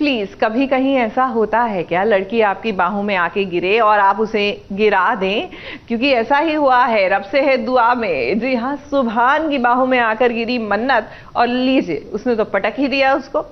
Please कभी कहीं ऐसा होता है क्या, लड़की आपकी बाहों में आके गिरे और आप उसे गिरा दें? क्योंकि ऐसा ही हुआ है, रब से है दुआ में। जी हाँ, सुभान की बाहों में आकर गिरी मन्नत और लीजिए उसने तो पटक ही दिया उसको।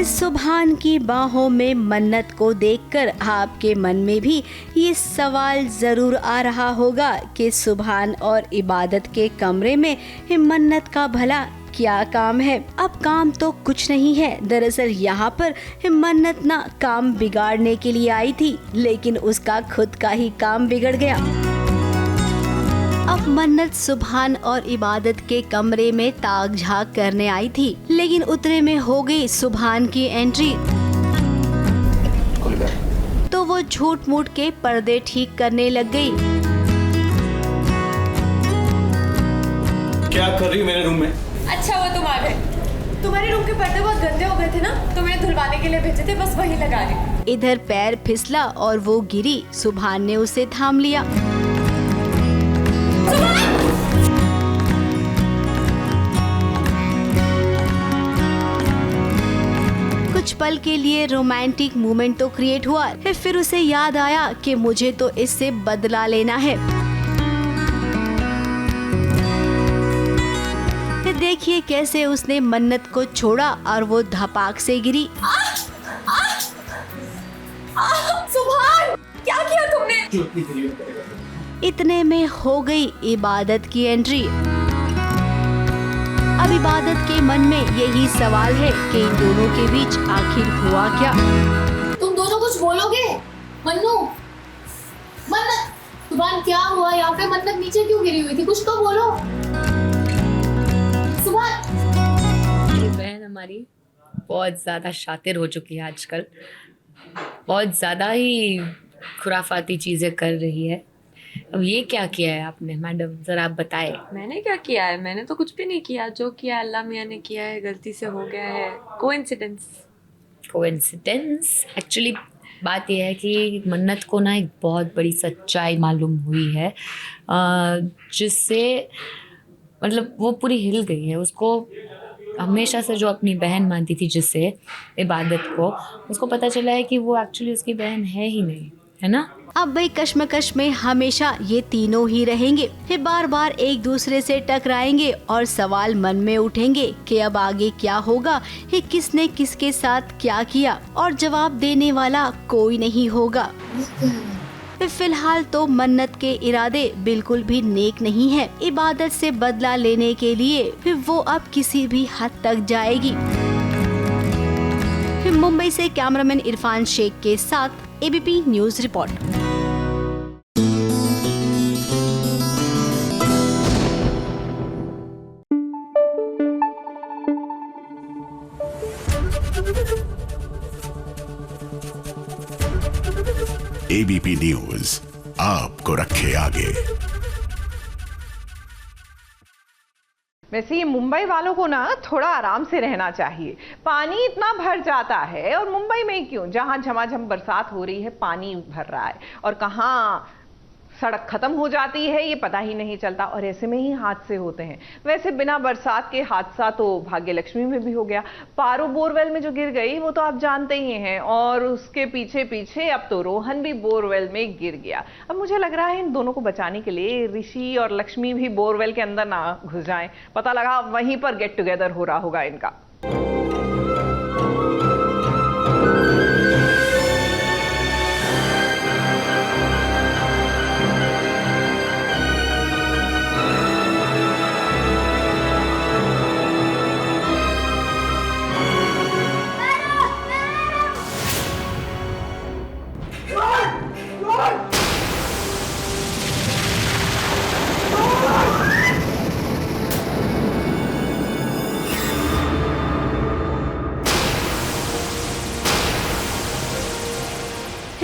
सुभान की बाहों में मन्नत को देखकर आपके मन में भी ये सवाल जरूर आ रहा होगा कि सुभान और इबादत के कमरे में मन्नत का भला क्या काम है। अब काम तो कुछ नहीं है, दरअसल यहाँ पर मन्नत ना काम बिगाड़ने के लिए आई थी, लेकिन उसका खुद का ही काम बिगड़ गया। अब मन्नत सुभान और इबादत के कमरे में ताक झाक करने आई थी, लेकिन उतरे में हो गई सुभान की एंट्री। तो वो झूठ मूठ के पर्दे ठीक करने लग गई। क्या कर रही मेरे रूम में? अच्छा वो तुम आ गए। तुम्हारे रूम के पर्दे बहुत गंदे हो गए थे ना, तो मैंने धुलवाने के लिए भेजे थे, बस वही लगा रही। इधर पैर फिसला और वो गिरी। सुभान ने उसे थाम लिया। कुछ पल के लिए रोमांटिक मोमेंट तो क्रिएट हुआ है, फिर उसे याद आया कि मुझे तो इससे बदला लेना है। देखिए कैसे उसने मन्नत को छोड़ा और वो धपाक से गिरी। सुभान, क्या किया तुमने? इतने में हो गई इबादत की एंट्री। अब इबादत के मन में यही सवाल है कि इन दोनों के बीच आखिर हुआ क्या। तुम दोनों कुछ बोलोगे? मन्नू, मन्नत, सुभान क्या हुआ? यहाँ पे मन्नत नीचे क्यों गिरी हुई थी? कुछ तो बोलो। सुभान, ये बहन हमारी बहुत ज्यादा शातिर हो चुकी है आजकल, बहुत ज्यादा ही खुराफाती चीजें कर रही है। अब ये क्या किया है आपने मैडम, जरा आप बताएं। मैंने क्या किया है? मैंने तो कुछ भी नहीं किया। जो किया अल्लाह मियाँ ने किया है, गलती से हो गया है। कोइंसिडेंस एक्चुअली बात यह है कि मन्नत को ना एक बहुत बड़ी सच्चाई मालूम हुई है, जिससे मतलब वो पूरी हिल गई है। उसको हमेशा से जो अपनी बहन मानती थी जिससे इबादत को, उसको पता चला है कि वो एक्चुअली उसकी बहन है ही नहीं, है ना। अब भाई कश्मकश में हमेशा ये तीनों ही रहेंगे, फिर बार बार एक दूसरे से टकराएंगे और सवाल मन में उठेंगे कि अब आगे क्या होगा, ये किसने किसके साथ क्या किया, और जवाब देने वाला कोई नहीं होगा। फिलहाल तो मन्नत के इरादे बिल्कुल भी नेक नहीं है। इबादत से बदला लेने के लिए फिर वो अब किसी भी हद तक जाएगी। मुंबई से कैमरामैन इरफान शेख के साथ ABP news report. ABP news आपको रखे आगे। वैसे ये मुंबई वालों को ना थोड़ा आराम से रहना चाहिए। पानी इतना भर जाता है, और मुंबई में क्यों, जहां झमाझम बरसात हो रही है पानी भर रहा है, और कहाँ सड़क खत्म हो जाती है ये पता ही नहीं चलता, और ऐसे में ही हादसे होते हैं। वैसे बिना बरसात के हादसा तो भाग्य लक्ष्मी में भी हो गया। पारो बोरवेल में जो गिर गई वो तो आप जानते ही हैं, और उसके पीछे पीछे अब तो रोहन भी बोरवेल में गिर गया। अब मुझे लग रहा है इन दोनों को बचाने के लिए ऋषि और लक्ष्मी भी बोरवेल के अंदर ना घुस जाएं। पता लगा वहीं पर गेट टुगेदर हो रहा होगा इनका।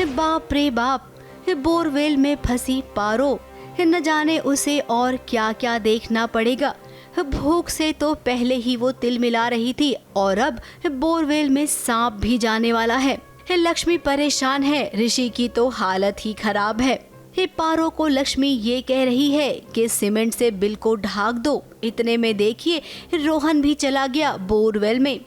बाप रे बाप, बोरवेल में फंसी पारो। न जाने उसे और क्या क्या देखना पड़ेगा। भूख से तो पहले ही वो तिल मिला रही थी और अब बोरवेल में सांप भी जाने वाला है। लक्ष्मी परेशान है, ऋषि की तो हालत ही खराब है। पारो को लक्ष्मी ये कह रही है कि सीमेंट से बिल को ढाक दो। इतने में देखिए रोहन भी चला गया बोरवेल में।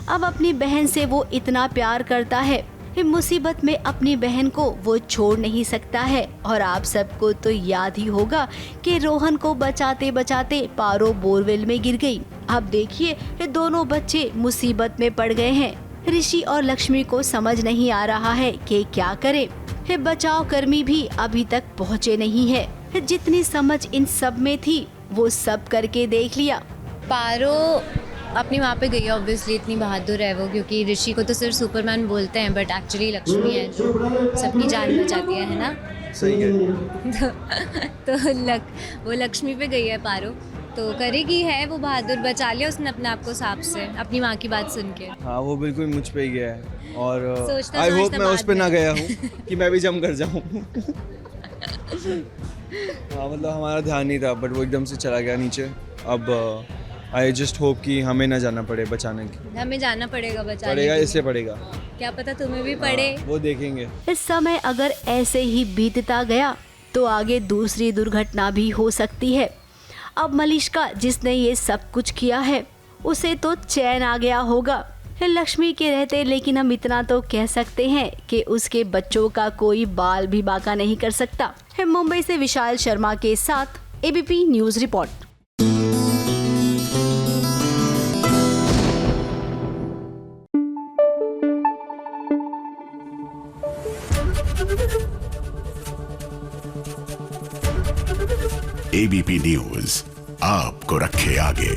अब अपनी बहन से वो इतना प्यार करता है, मुसीबत में अपनी बहन को वो छोड़ नहीं सकता है। और आप सबको तो याद ही होगा कि रोहन को बचाते बचाते पारो बोरवेल में गिर गई। अब देखिए दोनों बच्चे मुसीबत में पड़ गए हैं। ऋषि और लक्ष्मी को समझ नहीं आ रहा है कि क्या करे। बचाव कर्मी भी अभी तक पहुँचे नहीं है। जितनी समझ इन सब में थी वो सब करके देख लिया। पारो अपनी वहाँ पे गई है, ऑब्वियसली इतनी बहादुर है वो, क्योंकि ऋषि को तो सिर्फ सुपरमैन बोलते हैं बट एक्चुअली लक्ष्मी है जो सबकी जान बचाती है ना। सही है। तो वो लक्ष्मी पे गई है पारो, तो करेगी है वो बहादुर, बचा लिया उसने अपने आप को सांप से अपनी माँ की बात सुन के। हाँ वो बिल्कुल मुझ पे ही गया है और सोचता आई होप मैं बाद उस पे में। ना गया हूँ कि मैं भी जम कर जाऊँ। हाँ मतलब हमारा ध्यान नहीं था बट वो एकदम से चला गया नीचे। अब आई जस्ट होप कि हमें ना जाना पड़े बचाने की। हमें जाना पड़ेगा बचाने पड़ेगा, के लिए। इससे पड़ेगा, क्या पता तुम्हें भी पड़े। हाँ, वो देखेंगे। इस समय अगर ऐसे ही बीतता गया तो आगे दूसरी दुर्घटना भी हो सकती है। अब मलिष्का जिसने ये सब कुछ किया है उसे तो चैन आ गया होगा लक्ष्मी के रहते, लेकिन हम इतना तो कह सकते हैं कि उसके बच्चों का कोई बाल भी बाका नहीं कर सकता। मुंबई से विशाल शर्मा के साथ ABP news report. ABP news आपको रखे आगे।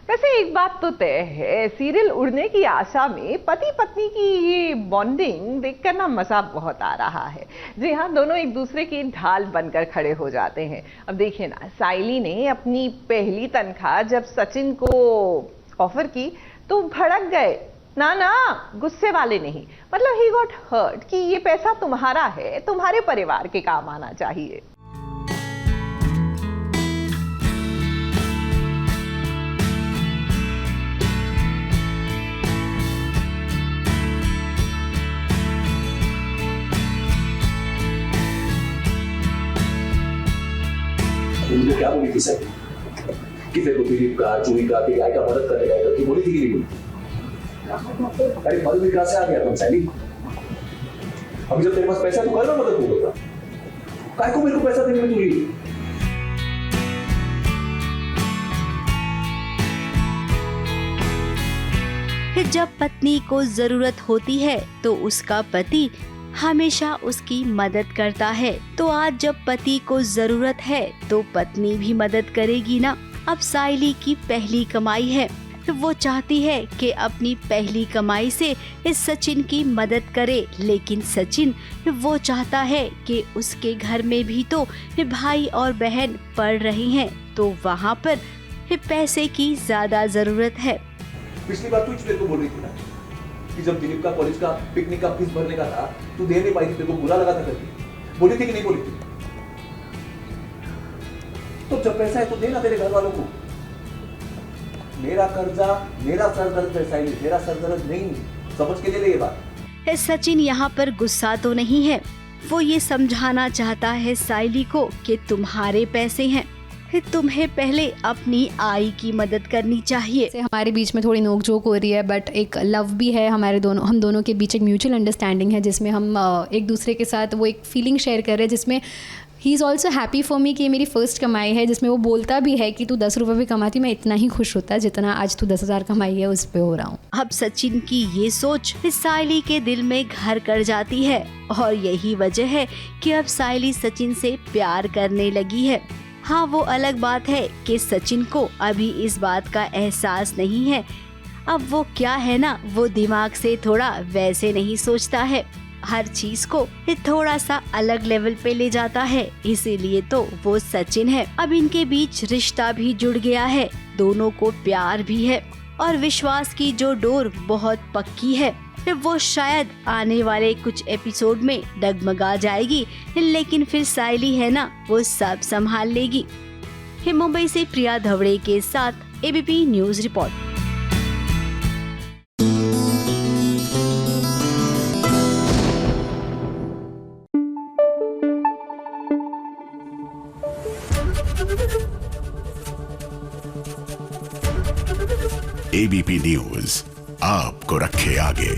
वैसे एक बात तो तय है, सीरियल उड़ने की आशा में पति पत्नी की ये बॉन्डिंग देखकर ना मजा बहुत आ रहा है। जी हाँ, दोनों एक दूसरे की ढाल बनकर खड़े हो जाते हैं। अब देखिए ना, साइली ने अपनी पहली तनख्वाह जब सचिन को ऑफर की तो भड़क गए। ना गुस्से वाले नहीं, मतलब ही गॉट हर्ट कि ये पैसा तुम्हारा है, तुम्हारे परिवार के काम आना चाहिए। उनको क्या बोली थी सर कि फिर को दिलीप का चूड़ी का गाय का मदद करने का करके बोली थी कि नहीं बोली? अरे मदद कहाँ से आ गया तुम सैली? अभी जब तेरे पास पैसा तो कर ना मदद होगा। काय को मेरे को पैसा देने में तुली? जब पत्नी को जरूरत होती है तो उसका पति हमेशा उसकी मदद करता है। तो आज जब पति को जरूरत है तो पत्नी भी मदद करेगी ना। अब साइली की पहली कमाई है, वो चाहती है कि अपनी पहली कमाई से इस सचिन की मदद करे, लेकिन सचिन वो चाहता है कि उसके घर में भी तो भाई और बहन पढ़ रहे हैं, तो वहाँ पर पैसे की ज्यादा जरूरत है। पिछली बार तू मेरे को बोल रही थी ना कि जब दिलीप का कॉलेज का पिकनिक का फीस भरने का था तू दे नहीं पाई थी, तेरे को बुरा लगा था करके, बोली थी कि नहीं बोली थी? तो जब पैसा है तो देना तेरे घर वालों को। मेरा कर्जा मेरा सरदर्द है साइली, मेरा सरदर्द नहीं, समझ के ले ये बात। सचिन यहाँ पर गुस्सा तो नहीं है, वो ये समझाना चाहता है साइली को कि तुम्हारे पैसे हैं, तुम्हें पहले अपनी आई की मदद करनी चाहिए। हमारे बीच में थोड़ी नोकझोंक हो रही है बट एक लव भी है हम दोनों के बीच, एक म्यूचुअल अंडरस्टैंडिंग है जिसमें हम एक दूसरे के साथ वो एक फीलिंग शेयर कर रहे हैं, जिसमें he is also happy for me कि ये मेरी फर्स्ट कमाई है, जिसमें वो बोलता भी है कि तू 10 रुपये भी कमाती मैं इतना ही खुश होता जितना आज तू 10,000 कमाई है उस पे हो रहा हूँ। अब सचिन की ये सोच साइली के दिल में घर कर जाती है और यही वजह है कि अब साइली सचिन से प्यार करने लगी है। हाँ, वो अलग बात है कि सचिन को अभी इस बात का एहसास नहीं है। अब वो क्या है ना, वो दिमाग से थोड़ा वैसे नहीं सोचता है। हर चीज को थोड़ा सा अलग लेवल पे ले जाता है, इसीलिए तो वो सचिन है। अब इनके बीच रिश्ता भी जुड़ गया है, दोनों को प्यार भी है और विश्वास की जो डोर बहुत पक्की है वो शायद आने वाले कुछ एपिसोड में डगमगा जाएगी, लेकिन फिर साइली है ना, वो सब संभाल लेगी। मुंबई से प्रिया धवड़े के साथ ABP news report. ABP news आपको रखे आगे।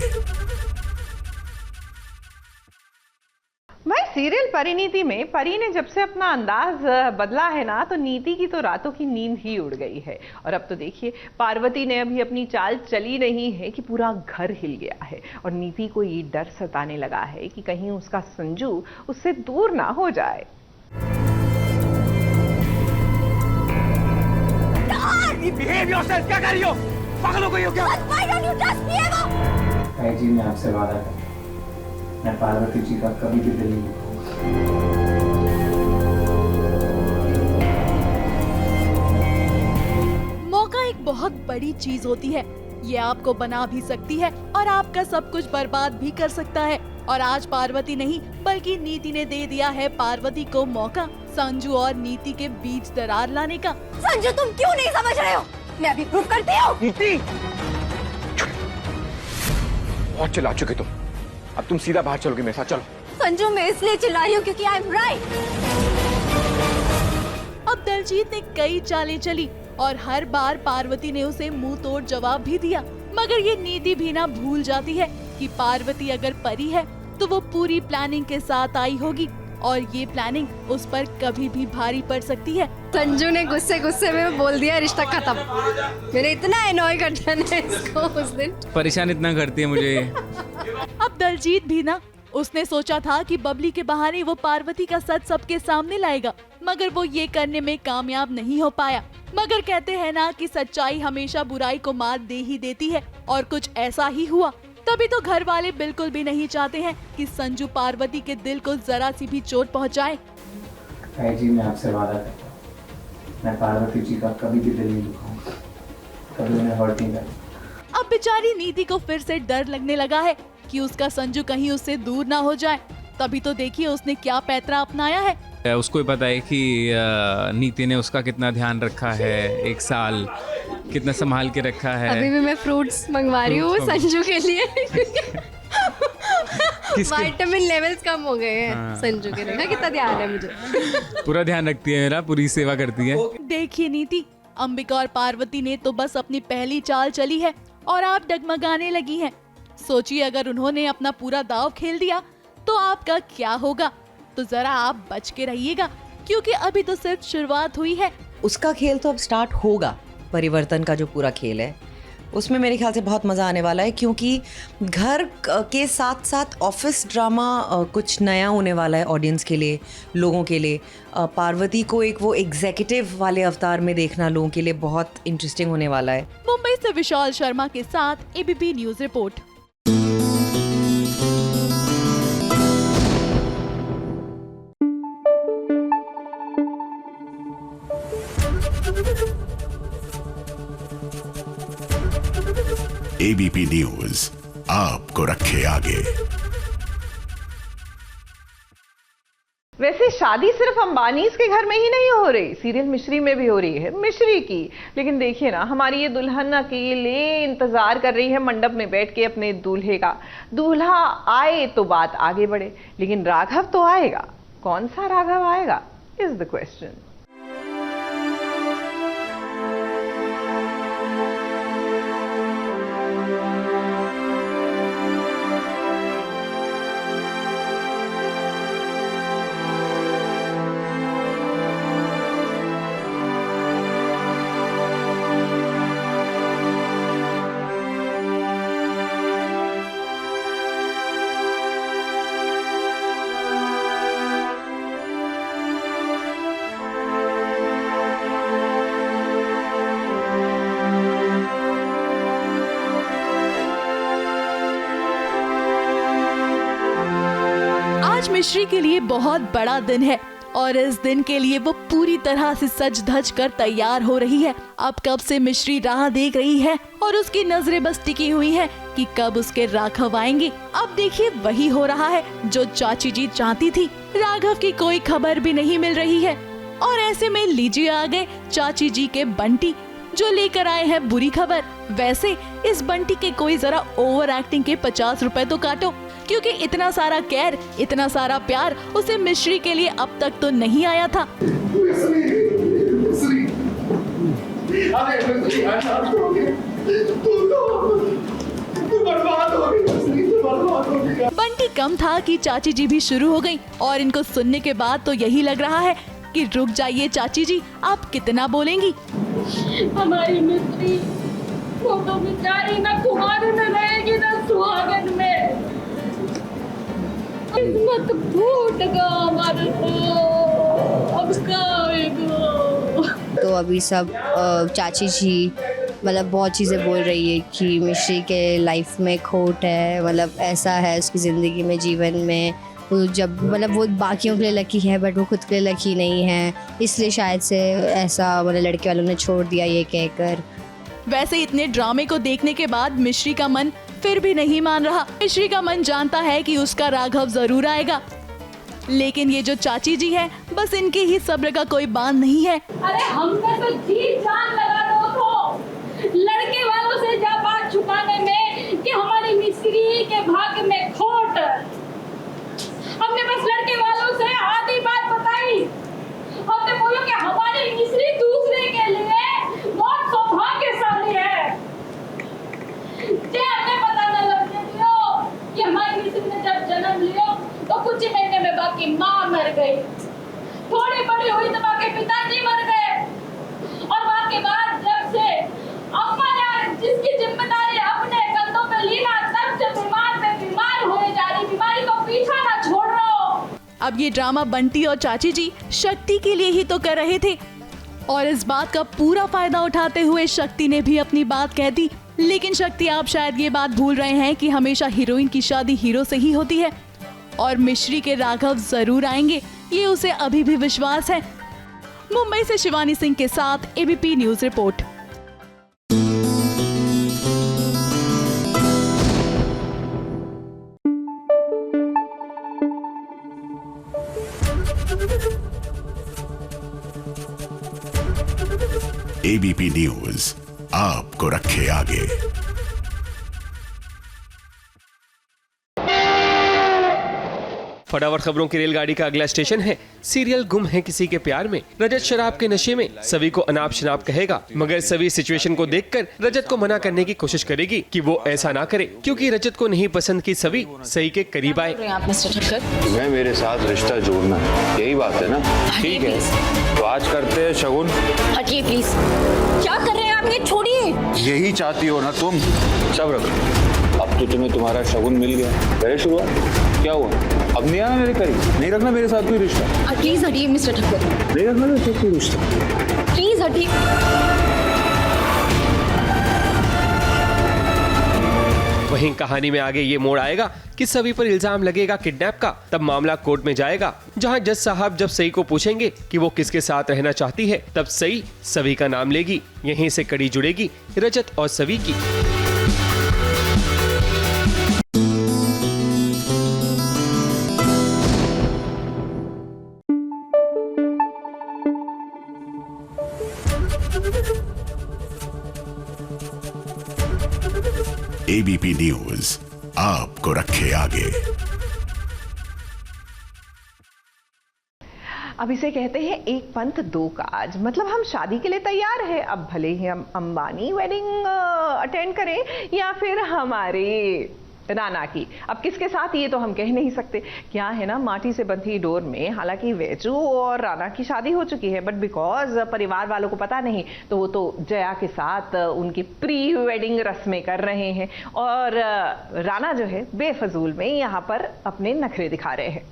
भाई सीरियल परिणीति में परी ने जब से अपना अंदाज बदला है ना, तो नीति की तो रातों की नींद ही उड़ गई है। और अब तो देखिए, पार्वती ने अभी अपनी चाल चली नहीं है कि पूरा घर हिल गया है और नीति को ये डर सताने लगा है कि कहीं उसका संजू उससे दूर ना हो जाए। क्या कर रही हो? पागल हो गई हो क्या? जी मैं आपसे वादा करता हूं, मैं पार्वती जी का कभी भी दिल नहीं दुखाऊंगा। मौका एक बहुत बड़ी चीज होती है, ये आपको बना भी सकती है और आपका सब कुछ बर्बाद भी कर सकता है। और आज पार्वती नहीं बल्कि नीति ने दे दिया है पार्वती को मौका संजू और नीति के बीच दरार लाने का। संजू तुम क्यों नहीं समझ रहे हो? मैं अभी प्रूफ करती हूँ। नीति, बहुत चिल्ला चुके तुम, अब तुम सीधा बाहर चलोगे मेरे साथ, चलो। संजू मैं इसलिए चिल्ला रही हूँ क्योंकि आई एम राइट। अब दलजीत ने कई चालें चली और हर बार पार्वती ने उसे मुंह तोड़ जवाब भी दिया, मगर ये नीति भी ना भूल जाती है कि पार्वती अगर परी है तो वो पूरी प्लानिंग के साथ आई होगी और ये प्लानिंग उस पर कभी भी भारी पड़ सकती है। संजू ने गुस्से गुस्से में बोल दिया रिश्ता खत्म। मैंने इतना एनॉय कर दिया ना इसको उस दिन, परेशान इतना करती है मुझे। अब दलजीत भी ना, उसने सोचा था कि बबली के बहाने वो पार्वती का सच सबके सामने लाएगा, मगर वो ये करने में कामयाब नहीं हो पाया। मगर कहते हैं ना कि सच्चाई हमेशा बुराई को मात दे ही देती है और कुछ ऐसा ही हुआ। तभी तो घर वाले बिल्कुल भी नहीं चाहते हैं कि संजू पार्वती के दिल को जरा सी भी चोट पहुंचाए। जी मैं आपसे वादा करता हूँ, मैं पार्वती जी का कभी भी दिल नहीं दुखाऊंगा, कभी उन्हें हर्ट नहीं करूंगा। अब बेचारी नीति को फिर से डर लगने लगा है कि उसका संजू कहीं उससे दूर ना हो जाए। तभी तो देखिए उसने क्या पैतरा अपनाया है। उसको ही पता है कि नीति ने उसका कितना ध्यान रखा है, एक साल कितना संभाल के रखा है। अभी भी मैं फ्रूट्स मंगवा रही हूँ संजू के लिए। विटामिन लेवल्स कम हो गए हैं संजू के लिए। कितना ध्यान है मुझे, पूरा ध्यान रखती है मेरा, पूरी सेवा करती है। देखिए नीति, अंबिका और पार्वती ने तो बस अपनी पहली चाल चली है और आप डगमगाने लगी हैं। सोचिए अगर उन्होंने अपना पूरा दाव खेल दिया तो आपका क्या होगा। तो जरा आप बच के रहिएगा क्योंकि अभी तो सिर्फ शुरुआत हुई है। उसका खेल तो अब स्टार्ट होगा, परिवर्तन का जो पूरा खेल है उसमें मेरे ख्याल से बहुत मज़ा आने वाला है, क्योंकि घर के साथ साथ ऑफिस ड्रामा कुछ नया होने वाला है ऑडियंस के लिए, लोगों के लिए। पार्वती को एक वो एग्जीक्यूटिव वाले अवतार में देखना लोगों के लिए बहुत इंटरेस्टिंग होने वाला है। मुंबई से विशाल शर्मा के साथ ABP news report. ABP news आपको रखे आगे। वैसे शादी सिर्फ अंबानीज के घर में ही नहीं हो रही, सीरियल मिश्री में भी हो रही है, मिश्री की। लेकिन देखिए ना, हमारी ये दुल्हन अकेले इंतजार कर रही है मंडप में बैठ के अपने दूल्हे का। दूल्हा आए तो बात आगे बढ़े, लेकिन राघव तो आएगा। कौन सा राघव आएगा इज द क्वेश्चन। आज मिश्री के लिए बहुत बड़ा दिन है और इस दिन के लिए वो पूरी तरह से सज धज कर तैयार हो रही है। अब कब से मिश्री राह देख रही है और उसकी नजरें बस टिकी हुई हैं कि कब उसके राघव आएंगे। अब देखिए वही हो रहा है जो चाची जी चाहती थी। राघव की कोई खबर भी नहीं मिल रही है और ऐसे में लीजिए आ गए चाची जी के बंटी, जो लेकर आए हैं बुरी खबर। वैसे इस बंटी के कोई जरा ओवर एक्टिंग के 50 रुपए तो काटो, क्योंकि इतना सारा केयर, इतना सारा प्यार उसे मिश्री के लिए अब तक तो नहीं आया था। बंटी कम था कि चाची जी भी शुरू हो गई और इनको सुनने के बाद तो यही लग रहा है कि रुक जाइए चाची जी, आप कितना बोलेंगी। हमारी मिस्री वो तो बेचारी ना कुमारी में रहेगी ना सुहागन में। किस्मत फूट गया हमारे अब क्या होएगा। तो अभी सब चाची जी मतलब बहुत चीज़ें बोल रही है कि मिश्री के लाइफ में खोट है, मतलब ऐसा है उसकी ज़िंदगी में, जीवन में। वो जब मतलब वो बाकियों के लिए लकी है बट वो खुद के लिए लकी नहीं है, इसलिए शायद से ऐसा मतलब लड़के वालों ने छोड़ दिया ये कहकर। वैसे इतने ड्रामे को देखने के बाद मिश्री का मन फिर भी नहीं मान रहा। मिश्री का मन जानता है कि उसका राघव जरूर आएगा, लेकिन ये जो चाची जी है बस इनके ही सब्र का कोई बांध नहीं है। अरे हमने तो जी जान लगा दो तो लड़के वालों से जा बात छुपाने में कि हमारी मिस्री के भाग्य में खोट। हमने बस लड़के वालों से आधी बात बताई। हमने बोला कि हमारी मिस्री दूसरे के लिए बहुत सौभाग्यशाली है। जे हमें पता न लगने दियो कि हमारी मिस्री ने जब जन्म लिया तो कुछ ही महीने में बाकी माँ मर गई। थोड़ी बड़ी हुई तो बाकी पिताजी मर गए और बाकी बाद जब से अम्मा ने जिसकी जिम्मेदारी अपने कंधों पे ली ना, तब से बीमार पे बीमार हुए जा रही, बीमारी को पीछा ना छोड़ रहा हो। अब ये ड्रामा बंटी और चाची जी शक्ति के लिए ही तो कर रहे थे और इस बात का पूरा फायदा उठाते हुए शक्ति ने भी अपनी बात कह दी। लेकिन शक्ति, आप शायद ये बात भूल रहे हैं कि हमेशा हीरोइन की शादी हीरो से ही होती है और मिश्री के राघव जरूर आएंगे, ये उसे अभी भी विश्वास है। मुंबई से शिवानी सिंह के साथ ABP news report. ABP news आपको रखे आगे। फटाफट खबरों की रेलगाड़ी का अगला स्टेशन है सीरियल गुम है किसी के प्यार में। रजत शराब के नशे में सवी को अनाप शनाप कहेगा, मगर सवी सिचुएशन को देखकर रजत को मना करने की कोशिश करेगी कि वो ऐसा ना करे, क्योंकि रजत को नहीं पसंद की सवी सही के करीब आए। तुम्हें मेरे साथ रिश्ता जोड़ना है, यही बात है ना? ठीक है, तो आज करते हैं शगुन। हटिए प्लीज, क्या कर रहे हैं आप? ये छोड़िए। यही चाहती हो ना तुम? सब रखो, अब तो तुम्हें तुम्हारा शगुन मिल गया। पहले शुरुआत क्या हुआ? अब नहीं आना मेरे करीब, नहीं रखना मेरे साथ कोई रिश्ता। प्लीज हटिए मिस्टर ठक्कर, नहीं रखना मेरे साथ कोई रिश्ता, प्लीज हटिए। वहीं कहानी में आगे ये मोड़ आएगा कि सभी पर इल्जाम लगेगा किडनैप का। तब मामला कोर्ट में जाएगा, जहां जज साहब जब सई को पूछेंगे कि वो किसके साथ रहना चाहती है, तब सई सभी का नाम लेगी। यहीं से कड़ी जुड़ेगी रजत और सभी की। एबीपी न्यूज आपको रखे आगे। अब इसे कहते हैं एक पंथ दो काज, मतलब हम शादी के लिए तैयार हैं। अब भले ही हम अंबानी वेडिंग अटेंड करें या फिर हमारे राना की, अब किसके साथ ये तो हम कह नहीं सकते। क्या है ना, माटी से बंधी डोर में हालांकि वैजू और राना की शादी हो चुकी है, बट बिकॉज परिवार वालों को पता नहीं तो वो तो जया के साथ उनकी प्री वेडिंग रस्में कर रहे हैं और राना जो है बेफजूल में यहाँ पर अपने नखरे दिखा रहे हैं।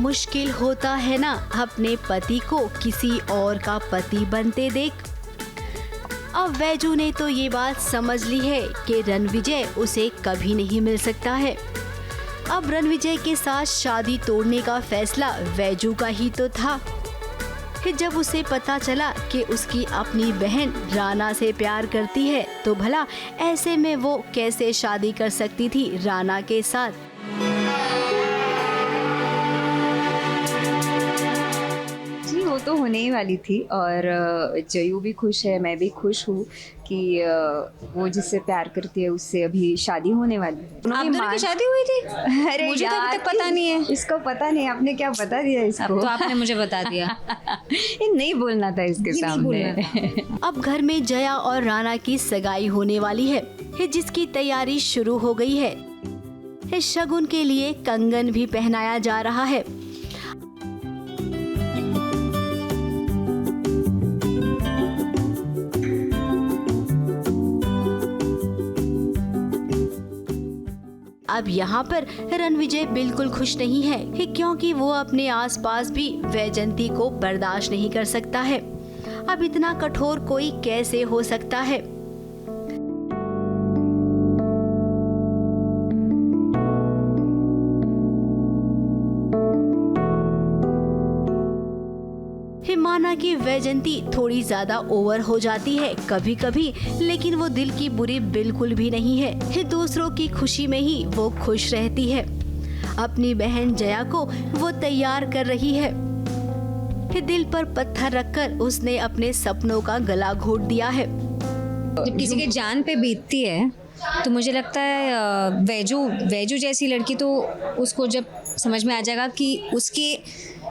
मुश्किल होता है ना अपने पति को किसी और का पति बनते देख। अब वैजू ने तो ये बात समझ ली है कि रणविजय उसे कभी नहीं मिल सकता है। अब रणविजय के साथ शादी तोड़ने का फैसला वैजू का ही तो था। फिर जब उसे पता चला कि उसकी अपनी बहन राणा से प्यार करती है तो भला ऐसे में वो कैसे शादी कर सकती थी राणा के साथ। वो तो होने ही वाली थी और जयू भी खुश है, मैं भी खुश हूँ कि वो जिससे प्यार करती है उससे अभी शादी होने वाली है। आप दोनों की शादी हुई थी? अरे मुझे तो यार, अभी तक पता नहीं है। इसको पता नहीं, आपने क्या बता दिया इसको? अब तो आपने मुझे बता दिया। ये नहीं बोलना था इसके सामने। अब घर में जया और राणा की सगाई होने वाली है, जिसकी तैयारी शुरू हो गई है। शगुन के लिए कंगन भी पहनाया जा रहा है। अब यहाँ पर रणविजय बिल्कुल खुश नहीं है क्योंकि वो अपने आसपास भी वैजंती को बर्दाश्त नहीं कर सकता है। अब इतना कठोर कोई कैसे हो सकता है। माना कि वैजंती थोड़ी ज्यादा ओवर हो जाती है कभी कभी, लेकिन वो दिल की बुरी बिल्कुल भी नहीं है। दूसरों की खुशी में ही वो खुश रहती है। अपनी बहन जया को वो तैयार कर रही है। दिल पर पत्थर रखकर उसने अपने सपनों का गला घोट दिया है। जब किसी के जान पे बीतती है तो मुझे लगता है वैजू जैसी लड़की तो उसको जब समझ में आ जाएगा कि उसके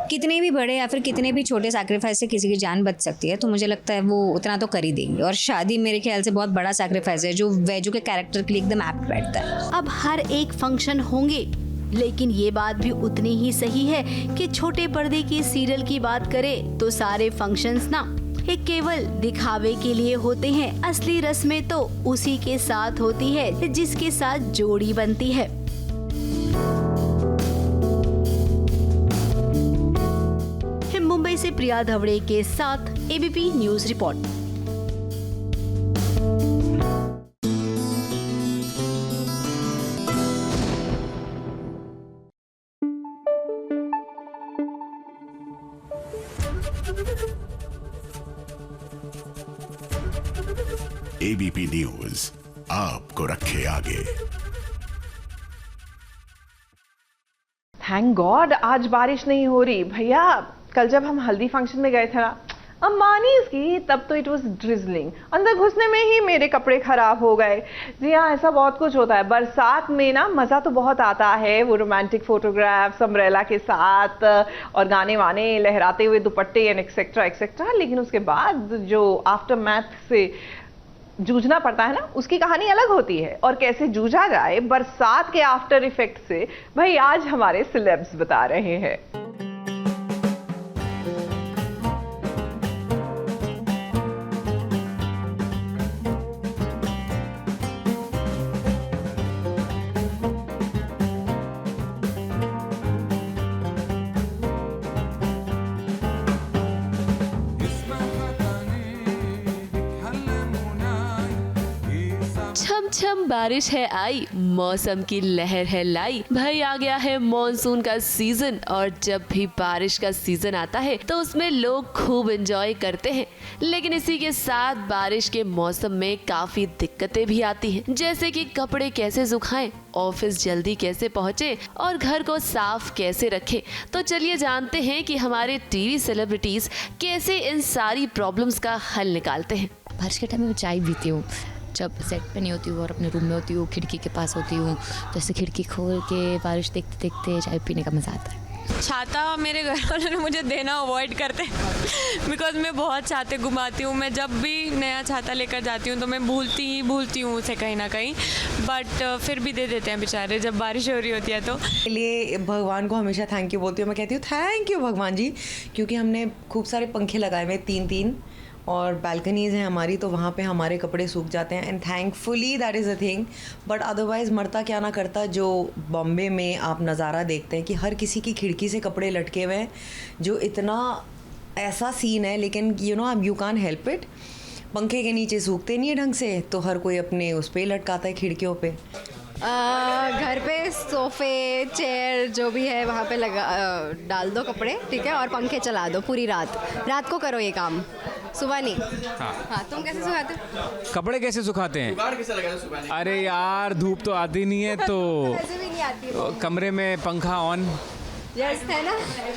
कितने भी बड़े या फिर कितने भी छोटे सैक्रिफाइस से किसी की जान बच सकती है, तो मुझे लगता है वो उतना तो कर ही देंगे। और शादी मेरे ख्याल से बहुत बड़ा सैक्रिफाइस है जो वैजू के कैरेक्टर के लिए एकदम एप्ट बैठता है। अब हर एक फंक्शन होंगे, लेकिन ये बात भी उतनी ही सही है कि छोटे पर्दे की सीरियल की बात करें तो सारे फंक्शंस ना केवल दिखावे के लिए होते हैं। असली रस्में तो उसी के साथ होती है जिसके साथ जोड़ी बनती है। मुंबई से प्रिया धवड़े के साथ ABP news report. ABP news आपको रखे आगे। थैंक गॉड आज बारिश नहीं हो रही। भैया कल जब हम हल्दी फंक्शन में गए थे ना अम्बानीज की, तब तो इट वाज ड्रिजलिंग। अंदर घुसने में ही मेरे कपड़े खराब हो गए। जी हाँ, ऐसा बहुत कुछ होता है बरसात में ना। मज़ा तो बहुत आता है, वो रोमांटिक फोटोग्राफ्स अम्ब्रेला के साथ और गाने वाने लहराते हुए दुपट्टे एंड एक्सेट्रा एक्सेट्रा। लेकिन उसके बाद जो आफ्टर मैथ से जूझना पड़ता है ना, उसकी कहानी अलग होती है। और कैसे जूझा जाए बरसात के आफ्टर इफेक्ट से, भाई आज हमारे सेलेब्स बता रहे हैं। छम बारिश है आई, मौसम की लहर है लाई। भाई आ गया है मॉनसून का सीजन और जब भी बारिश का सीजन आता है तो उसमें लोग खूब एंजॉय करते हैं। लेकिन इसी के साथ बारिश के मौसम में काफी दिक्कतें भी आती हैं, जैसे कि कपड़े कैसे सुखाएं, ऑफिस जल्दी कैसे पहुंचे और घर को साफ कैसे रखें। तो चलिए जानते हैं कि हमारे टीवी सेलिब्रिटीज कैसे इन सारी प्रॉब्लम्स का हल निकालते हैं। बारिश के टाइम में चाय पीती हूँ, जब सेट पे नहीं होती हूँ और अपने रूम में होती हूँ, खिड़की के पास होती हूँ, तो ऐसे खिड़की खोल के बारिश देखते देखते चाय पीने का मज़ा आता है। छाता मेरे घर वालों ने मुझे देना अवॉइड करते हैं बिकॉज मैं बहुत छाते घुमाती हूँ। मैं जब भी नया छाता लेकर जाती हूँ तो मैं भूलती हूँ उसे कहीं ना कहीं, बट फिर भी दे देते हैं बेचारे जब बारिश हो रही होती है। तो लिए भगवान को हमेशा थैंक यू बोलती हूँ। मैं कहती हूँ थैंक यू भगवान जी, क्योंकि हमने खूब सारे पंखे लगाए हुए 3-3 और बालकनीज़ हैं हमारी, तो वहाँ पे हमारे कपड़े सूख जाते हैं and thankfully that is a thing. But otherwise मरता क्या ना करता, जो बॉम्बे में आप नज़ारा देखते हैं कि हर किसी की खिड़की से कपड़े लटके हुए हैं, जो इतना ऐसा सीन है, लेकिन यू कान हेल्प इट। पंखे के नीचे सूखते नहीं है ढंग से, तो हर कोई अपने उस पर लटकाता है खिड़कियों पे। घर पे सोफे चेयर जो भी है वहाँ पे लगा डाल दो कपड़े, ठीक है, और पंखे चला दो पूरी रात को करो ये काम, सुबह नहीं। हाँ, तुम कैसे सुखाते हो? कपड़े कैसे सुखाते हैं? कैसे लगाते सुखाने? अरे यार धूप तो आती नहीं है तो वैसे भी नहीं आती कमरे में पंखा ऑन। यस है ना,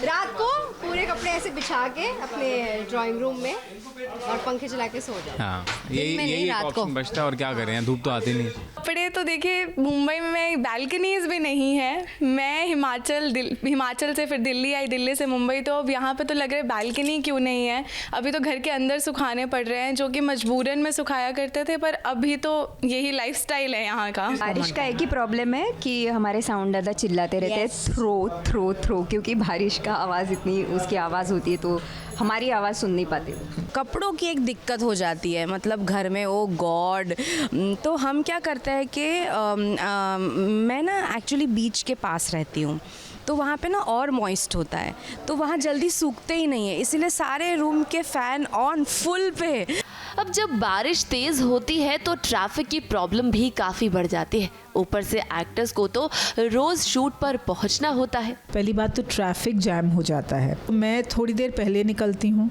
रात को पूरे कपड़े ऐसे बिछा के अपने ड्राइंग रूम में और पंखे चला के सो जाओ। हाँ, यही एक ऑप्शन बचता है, और क्या करें, धूप तो आती नहीं। कपड़े तो देखिए मुंबई में बैल्कनीज भी नहीं है। मैं हिमाचल से फिर दिल्ली आई, दिल्ली से मुंबई, तो अब यहाँ पे तो लग रहा है बैल्कनी क्यों नहीं है। अभी तो घर के अंदर सुखाने पड़ रहे हैं, जो कि मजबूरन में सुखाया करते थे, पर अभी तो यही लाइफस्टाइल है यहाँ का। बारिश का एक ही प्रॉब्लम है कि हमारे साउंड दादा चिल्लाते रहते हैं थ्रो, क्योंकि बारिश का आवाज़ इतनी उसकी आवाज़ होती है, तो हमारी आवाज़ सुन नहीं पाती। कपड़ों की एक दिक्कत हो जाती है, मतलब घर में ओ गॉड। तो हम क्या करते हैं कि मैं ना एक्चुअली बीच के पास रहती हूँ, तो वहाँ पे ना और मॉइस्ट होता है, तो वहाँ जल्दी सूखते ही नहीं है, इसीलिए सारे रूम के फ़ैन ऑन फुल पे। अब जब बारिश तेज होती है तो ट्रैफिक की प्रॉब्लम भी काफ़ी बढ़ जाती है। ऊपर से एक्टर्स को तो रोज़ शूट पर पहुंचना होता है। पहली बात तो ट्रैफिक जैम हो जाता है। मैं थोड़ी देर पहले निकलती हूँ,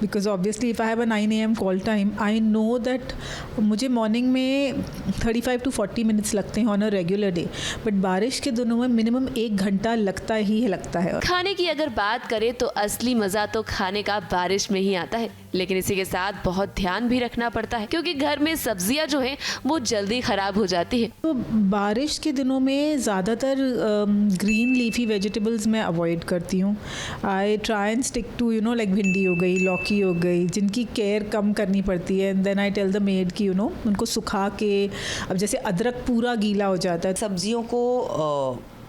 because obviously if I have a 9 AM call time, I know that मुझे मॉर्निंग में 35 to 40 मिनट्स लगते हैं on a regular day, but बारिश के दिनों में मिनिमम 1 घंटा लगता है। खाने की अगर बात करें तो असली मज़ा तो खाने का बारिश में ही आता है, लेकिन इसी के साथ बहुत ध्यान भी रखना पड़ता है, क्योंकि घर में सब्जियां जो हैं वो जल्दी ख़राब हो जाती है। तो बारिश के दिनों में ज़्यादातर ग्रीन लीफी वेजिटेबल्स मैं अवॉइड करती हूँ। I try and stick to like bhindi हो गई, लौकी हो गई, जिनकी केयर कम करनी पड़ती है। And then I tell the maid कि उनको सुखा के, अब जैसे अदरक पूरा गीला हो जाता है। सब्जियों को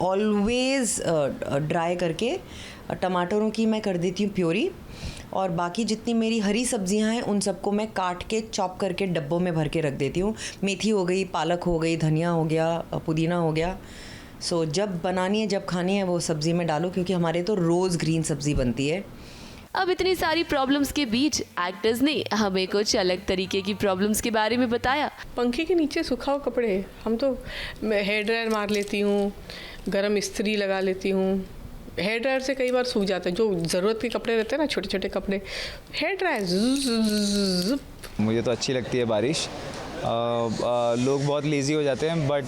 ऑलवेज़ ड्राई करके, टमाटरों की मैं कर देती हूँ प्योरी, और बाकी जितनी मेरी हरी सब्जियां हैं उन सबको मैं काट के चॉप करके डब्बों में भर के रख देती हूँ। मेथी हो गई, पालक हो गई, धनिया हो गया, पुदीना हो गया। सो जब बनानी है, जब खानी है, वो सब्ज़ी में डालो, क्योंकि हमारे तो रोज़ ग्रीन सब्ज़ी बनती है। अब इतनी सारी प्रॉब्लम्स के बीच एक्टर्स ने हमें कुछ अलग तरीके की प्रॉब्लम्स के बारे में बताया। पंखे के नीचे सुखाओ कपड़े, हम तो हेयर ड्रायर मार लेती हूँ, गरम इस्त्री लगा लेती हूँ। हेयर ड्रायर से कई बार सूख जाते हैं, जो ज़रूरत के कपड़े रहते हैं ना, छोटे छोटे कपड़े, हेयर ड्रायर। मुझे तो अच्छी लगती है बारिश। लोग बहुत लेज़ी हो जाते हैं, बट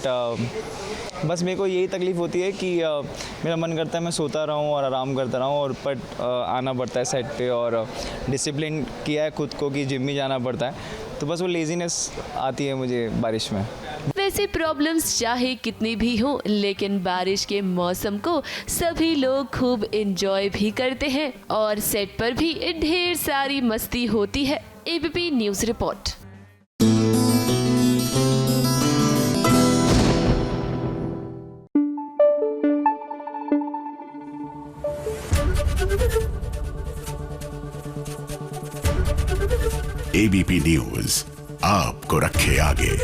बस मेरे को यही तकलीफ़ होती है कि मेरा मन करता है मैं सोता रहूं और आराम करता रहूं, और बट आना पड़ता है सेट पे, और डिसिप्लिन किया है खुद को कि जिम भी जाना पड़ता है, तो बस वो लेज़ीनेस आती है मुझे बारिश में। वैसे प्रॉब्लम्स चाहे कितनी भी हो, लेकिन बारिश के मौसम को सभी लोग खूब एंजॉय भी करते हैं, और सेट पर भी ढेर सारी मस्ती होती है। ABP news report. ABP news आपको रखे आगे।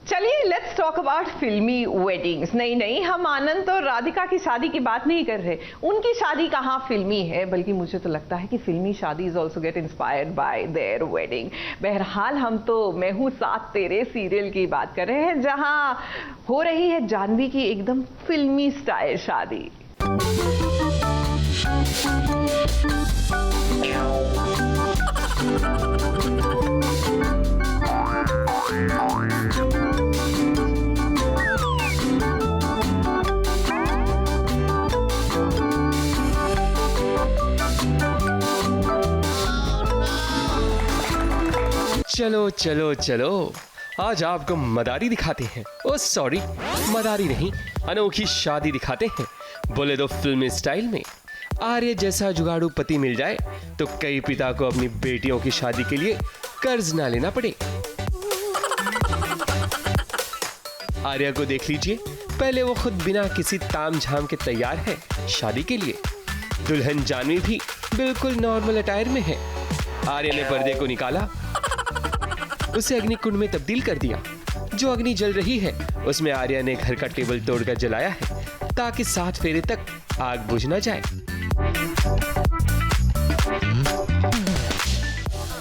चलिए लेट्स टॉक अबाउट फिल्मी वेडिंग्स। नहीं, हम आनंद और राधिका की शादी की बात नहीं कर रहे। उनकी शादी कहाँ फिल्मी है, बल्कि मुझे तो लगता है कि फिल्मी शादी is also get inspired by their wedding. बहरहाल हम तो मैं हूँ साथ तेरे सीरियल की बात कर रहे हैं, जहाँ हो रही है जाह्नवी की एकदम फिल्मी स्टाइल शादी। चलो आज आपको मदारी दिखाते हैं। ओ सॉरी, मदारी नहीं, अनोखी शादी दिखाते हैं। बोले तो फिल्मी स्टाइल में। आर्य जैसा जुगाड़ू पति मिल जाए तो कई पिता को अपनी बेटियों की शादी के लिए कर्ज ना लेना पड़े। आर्य को देख लीजिए, पहले वो खुद बिना किसी ताम झाम के तैयार है शादी के लिए। दुल्हन जानवी भी बिल्कुल नॉर्मल अटायर में है। आर्या ने पर्दे को निकाला, उसे अग्निकुंड में तब्दील कर दिया। जो अग्नि जल रही है उसमें आर्या ने घर का टेबल तोड़कर जलाया है ताकि 7 फेरे तक आग बुझ ना जाए।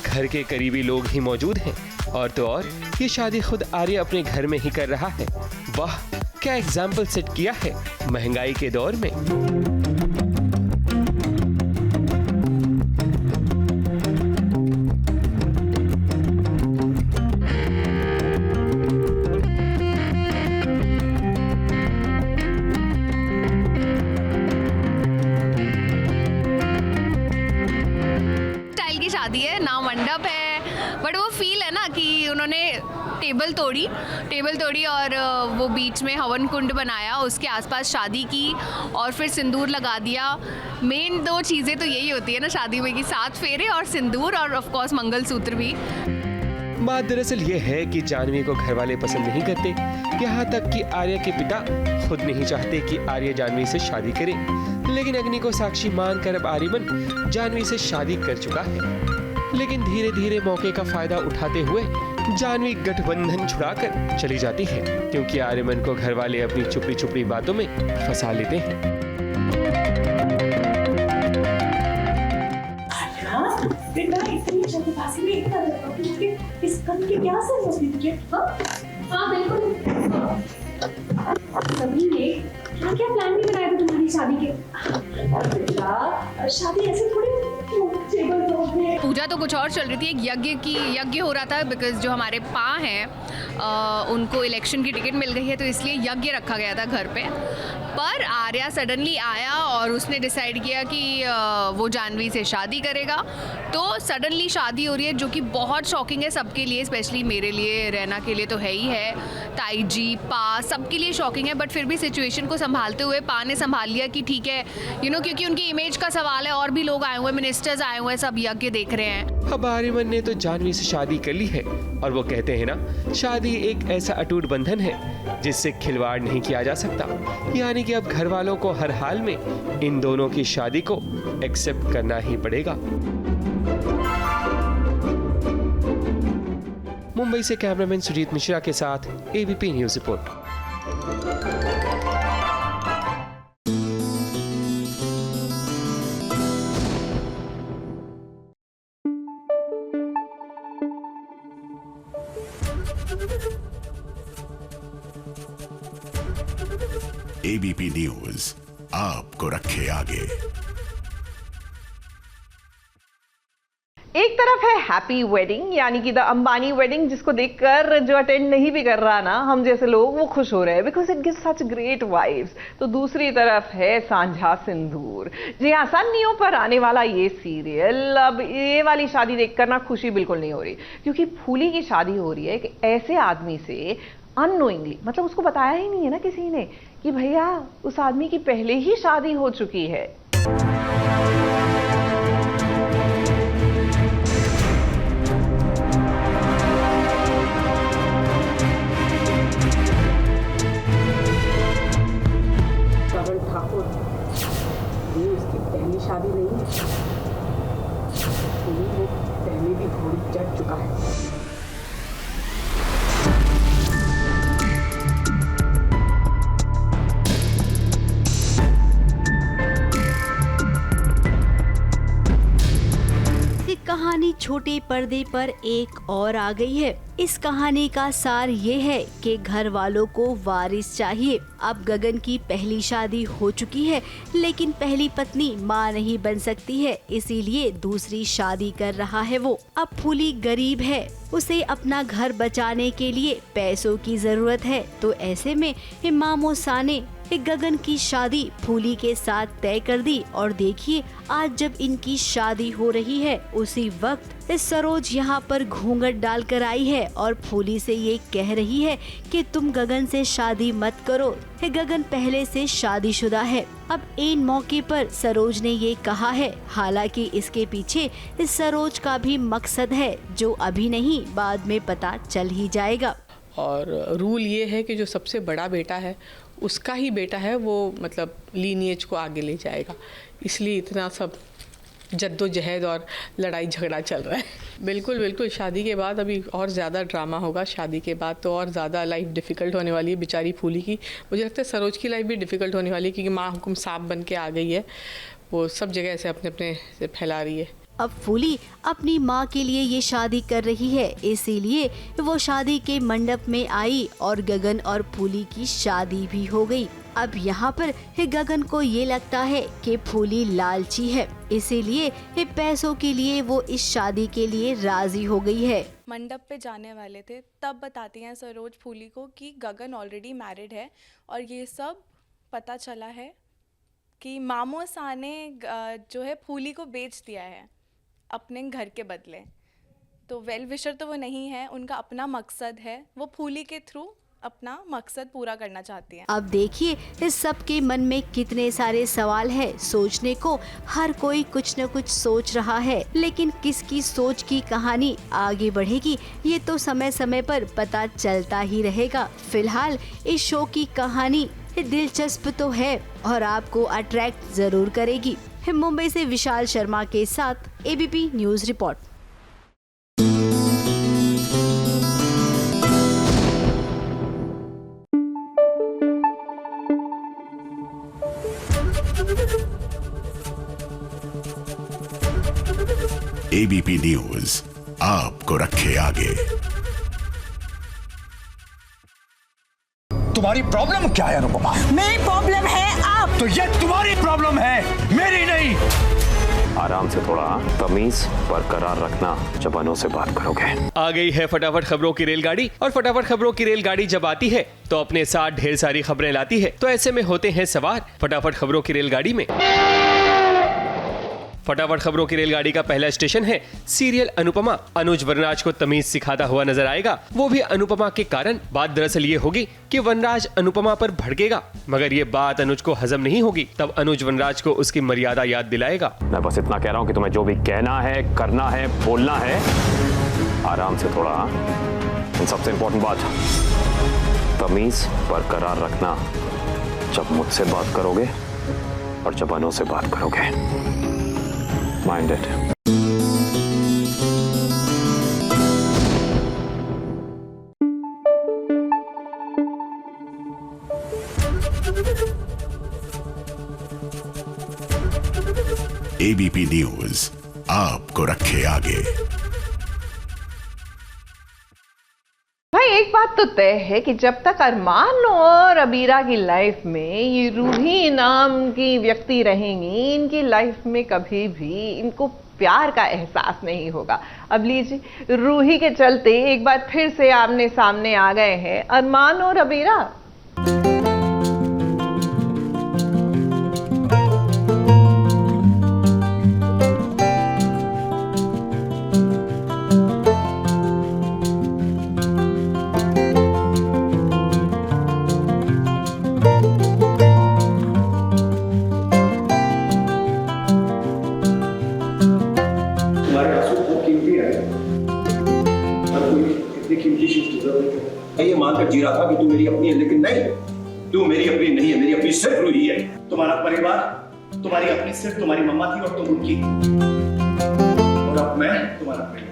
घर के करीबी लोग ही मौजूद हैं और तो और ये शादी खुद आर्या अपने घर में ही कर रहा है। वाह, क्या एग्जाम्पल सेट किया है महंगाई के दौर में। शादी है ना, मंडप है, बट वो फील है ना कि उन्होंने टेबल तोड़ी और वो बीच में हवन कुंड बनाया, उसके आसपास शादी की और फिर सिंदूर लगा दिया। मेन 2 चीज़ें तो यही होती है ना शादी में कि 7 फेरे और सिंदूर और ऑफ कोर्स मंगलसूत्र भी। बात दरअसल ये है कि जानवी को घर वाले पसंद नहीं करते, यहाँ तक कि आर्या के पिता खुद नहीं चाहते कि आर्या जानवी से शादी करे, लेकिन अग्नि को साक्षी मानकर अब आर्यमन जानवी से शादी कर चुका है। लेकिन धीरे धीरे मौके का फायदा उठाते हुए जानवी गठबंधन छुड़ाकर चली जाती है, क्योंकि आर्यमन को घर वाले अपनी छुपी छुपी बातों में फंसा लेते हैं। इस कम की क्या जरूरत है तुझे? हाँ बिल्कुल। सभी ने क्या प्लान भी बनाया था तुम्हारी शादी के? शादी ऐसे थोड़ी पूजा तो कुछ और चल रही थी, एक यज्ञ हो रहा था, बिकॉज जो हमारे पा हैं उनको इलेक्शन की टिकट मिल गई है, तो इसलिए यज्ञ रखा गया था घर पे। पर आर्या सडनली आया और उसने डिसाइड किया कि वो जानवी से शादी करेगा। तो सडनली शादी हो रही है, जो कि बहुत शॉकिंग है सबके लिए, स्पेशली मेरे लिए, रैना के लिए तो है ही है, ताई जी, पा, सबके लिए शॉकिंग है। बट फिर भी सिचुएशन को संभालते हुए पा ने संभाल लिया कि ठीक है, क्योंकि उनकी इमेज का सवाल है, और भी लोग आए हुए, मिनिस्टर्स आए हुए, सब यज्ञ देख रहे हैं। अब आर्यमन ने तो जानवी से शादी कर ली है, और वो कहते हैं ना, शादी एक ऐसा अटूट बंधन है जिससे खिलवाड़ नहीं किया जा सकता। यानी कि अब घर वालों को हर हाल में इन दोनों की शादी को एक्सेप्ट करना ही पड़ेगा। मुंबई से कैमरामैन सुजीत मिश्रा के साथ ABP news report. ABP news आपको रखे आगे। एक तरफ है हैप्पी वेडिंग, यानी कि द अंबानी वेडिंग, जिसको देखकर जो अटेंड नहीं भी कर रहा ना, हम जैसे लोग, वो खुश हो रहे हैं because it gives such great vibes. तो दूसरी तरफ है सांझा सिंदूर। जी हाँ, सन नियो पर आने वाला ये सीरियल, अब ये वाली शादी देखकर ना खुशी बिल्कुल नहीं हो रही, क्योंकि फूली की शादी हो रही है एक ऐसे आदमी से अननोइंगली, मतलब उसको बताया ही नहीं है ना किसी ने कि भैया उस आदमी की पहले ही शादी हो चुकी है। ठाकुर, ये उसकी पहली शादी नहीं है, वो पहले भी घोड़ी चढ़ चुका है। कहानी छोटे पर्दे पर एक और आ गई है। इस कहानी का सार ये है कि घर वालों को वारिस चाहिए। अब गगन की पहली शादी हो चुकी है, लेकिन पहली पत्नी मां नहीं बन सकती है, इसीलिए दूसरी शादी कर रहा है वो। अब फूली गरीब है, उसे अपना घर बचाने के लिए पैसों की जरूरत है। तो ऐसे में इमामोसा ने गगन की शादी फूली के साथ तय कर दी। और देखिए, आज जब इनकी शादी हो रही है, उसी वक्त सरोज यहाँ पर घूंघट डाल कर आई है और फूली से ये कह रही है कि तुम गगन से शादी मत करो, गगन पहले से शादीशुदा है। अब इन मौके पर सरोज ने ये कहा है, हालांकि इसके पीछे इस सरोज का भी मकसद है, जो अभी नहीं बाद में पता चल ही जाएगा। और रूल ये है कि जो सबसे बड़ा बेटा है उसका ही बेटा है वो मतलब लीनिएज को आगे ले जाएगा। इसलिए इतना सब जद्दोजहद और लड़ाई झगड़ा चल रहा है। बिल्कुल बिल्कुल, शादी के बाद अभी और ज़्यादा ड्रामा होगा। शादी के बाद तो और ज़्यादा लाइफ डिफ़िकल्ट होने वाली है बेचारी फूली की। मुझे लगता है सरोज की लाइफ भी डिफ़िकल्ट होने वाली है, क्योंकि माँ हुक्म सांप बन के आ गई है, वो सब जगह से अपने अपने से फैला रही है। अब फूली अपनी माँ के लिए ये शादी कर रही है, इसीलिए वो शादी के मंडप में आई और गगन और फूली की शादी भी हो गई। अब यहाँ पर गगन को ये लगता है कि फूली लालची है, इसीलिए पैसों के लिए वो इस शादी के लिए राजी हो गई है। मंडप पे जाने वाले थे, तब बताती हैं सरोज फूली को कि गगन ऑलरेडी मैरिड है, और ये सब पता चला है कि मामो सा ने जो है फूली को बेच दिया है अपने घर के बदले। तो वेल विशर तो वो नहीं है, उनका अपना मकसद है, वो फूली के थ्रू अपना मकसद पूरा करना चाहती हैं। अब देखिए इस सब के मन में कितने सारे सवाल हैं, सोचने को हर कोई कुछ न कुछ सोच रहा है, लेकिन किसकी सोच की कहानी आगे बढ़ेगी ये तो समय समय पर पता चलता ही रहेगा। फिलहाल इस शो की कहानी दिलचस्प तो है और आपको अट्रैक्ट जरूर करेगी। मुंबई से विशाल शर्मा के साथ ABP news report. ABP news आपको रखे आगे। तुम्हारी प्रॉब्लम क्या है अनुपमा? मेरी प्रॉब्लम है आप। तो ये तुम्हारी प्रॉब्लम है, मेरी नहीं। आराम से थोड़ा तमीज बरकरार रखना जब अनु से बात करोगे। आ गई है फटाफट खबरों की रेलगाड़ी, और फटाफट खबरों की रेलगाड़ी जब आती है तो अपने साथ ढेर सारी खबरें लाती है। तो ऐसे में होते हैं सवार फटाफट खबरों की रेलगाड़ी में। फटाफट खबरों की रेलगाड़ी का पहला स्टेशन है सीरियल अनुपमा। अनुज वनराज को तमीज सिखाता हुआ नजर आएगा, वो भी अनुपमा के कारण। बात दरअसल ये होगी कि वनराज अनुपमा पर भड़केगा, मगर ये बात अनुज को हजम नहीं होगी। तब अनुज वनराज को उसकी मर्यादा याद दिलाएगा। मैं बस इतना कह रहा हूँ कि तुम्हें जो भी कहना है, करना है, बोलना है, आराम से थोड़ा। सबसे इम्पोर्टेंट बात, तमीज बरकरार रखना जब मुझसे बात करोगे और जब अनु से बात करोगे। Mind it. एबीपी न्यूज आपको रखे आगे। भाई एक बात तो तय है कि जब तक अरमान और अबीरा की लाइफ में ये रूही नाम की व्यक्ति रहेंगी, इनकी लाइफ में कभी भी इनको प्यार का एहसास नहीं होगा। अब लीजिए रूही के चलते एक बार फिर से आमने सामने आ गए हैं अरमान और अबीरा। ये मानकर जी रहा था कि तू मेरी अपनी है, लेकिन नहीं, तू मेरी अपनी नहीं है, मेरी अपनी सिर्फ रूही है। तुम्हारा परिवार, तुम्हारी अपनी सिर्फ तुम्हारी मम्मा थी और तुम उनकी, और अब मैं तुम्हारा परिवार।